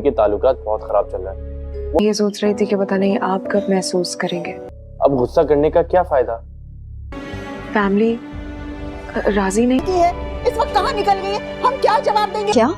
भाभी के ताल्लुकात बहुत खराब चल रहा है। ये सोच रही थी कि पता नहीं आप कब महसूस करेंगे। अब गुस्सा करने का क्या फायदा? फैमिली राजी नहीं है, इस वक्त कहाँ निकल गई है, हम क्या जवाब देंगे? क्या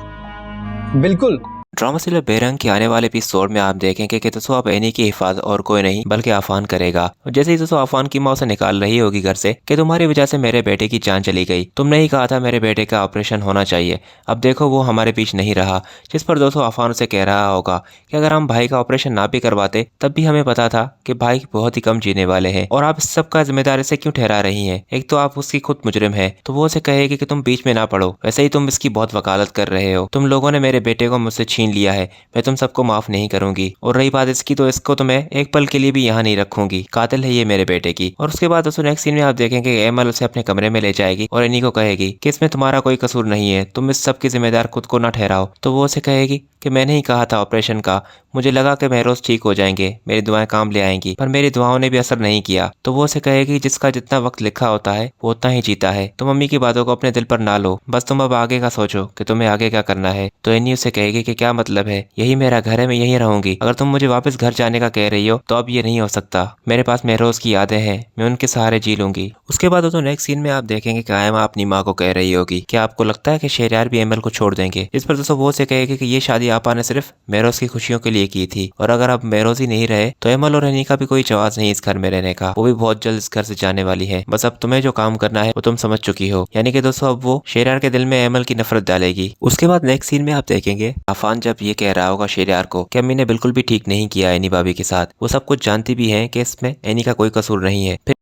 बिल्कुल। ड्रामा सीरियल बेरंग के आने वाले एपिसोड में आप देखेंगे कि दोस्तों अब एनी की हिफाजत और कोई नहीं बल्कि आफान करेगा। और जैसे ही दोस्तों आफान की माँ उसे निकाल रही होगी घर से कि तुम्हारी वजह से मेरे बेटे की जान चली गई, तुमने ही कहा था मेरे बेटे का ऑपरेशन होना चाहिए, अब देखो वो हमारे बीच नहीं रहा। जिस पर दोस्तों आफान उसे कह रहा होगा कि अगर हम भाई का ऑपरेशन ना भी करवाते तब भी हमें पता था कि भाई बहुत ही कम जीने वाले हैं और आप इस सब का जिम्मेदार इसे क्यों ठहरा रही हैं। एक तो आप उसकी खुद मुजरिम है, तो वो उसे कहेगी कि तुम बीच में ना पड़ो, वैसे ही तुम इसकी बहुत वकालत कर रहे हो, तुम लोगों ने मेरे बेटे को मुझसे छीन लिया है, मैं तुम सबको माफ नहीं करूंगी। और रही बात इसकी तो इसको तो मैं एक पल के लिए भी यहाँ नहीं रखूंगी, कातिल है ये मेरे बेटे की। और उसके बाद दोस्तों नेक्स्ट सीन में आप देखेंगे कि एमल उसे अपने कमरे में ले जाएगी और एनी को कहेगी कि इसमें तुम्हारा कोई कसूर नहीं है, तुम इस सब की जिम्मेदार खुद को ना ठहराओ। तो वो उसे कहेगी कि मैंने ही कहा था ऑपरेशन का, मुझे लगा कि महरोज ठीक हो जाएंगे, मेरी दुआएं काम ले आएंगी, पर मेरी दुआओं ने भी असर नहीं किया। तो वो उसे कहेगी जिसका जितना वक्त लिखा होता है वो उतना ही जीता है, तो मम्मी की बातों को अपने दिल पर ना लो, बस तुम अब आगे का सोचो कि तुम्हें आगे क्या करना है। तो एनी उसे कहेगी कि क्या मतलब है, यही मेरा घर है, मैं यहीं रहूंगी, अगर तुम मुझे वापस घर जाने का कह रही हो तो अब ये नहीं हो सकता, मेरे पास महरोज की यादें हैं, मैं उनके सहारे जी लूंगी। उसके बाद तो नेक्स्ट सीन में आप देखेंगे कि आयमा अपनी माँ को कह रही होगी कि आपको लगता है कि शहरयार भी एमएल को छोड़ देंगे। इस पर दोस्तों वो उसे कहेगी कि ये शादी आपा ने सिर्फ महरोज की खुशियों के लिए की थी, और अगर अब महरोज ही नहीं रहे तो एमल और हनी का भी कोई जवाब नहीं इस घर में रहने का, वो भी बहुत जल्द इस घर से जाने वाली है, बस अब तुम्हें जो काम करना है वो तुम समझ चुकी हो। यानी कि दोस्तों अब वो शहरयार के दिल में एमल की नफरत डालेगी। उसके बाद नेक्स्ट सीन में आप देखेंगे आफान जब ये कह रहा होगा शहरयार को कि अम्मी ने बिल्कुल भी ठीक नहीं किया एनी भाभी के साथ, वो सब कुछ जानती भी है कि इसमें एनी का कोई कसूर नहीं है।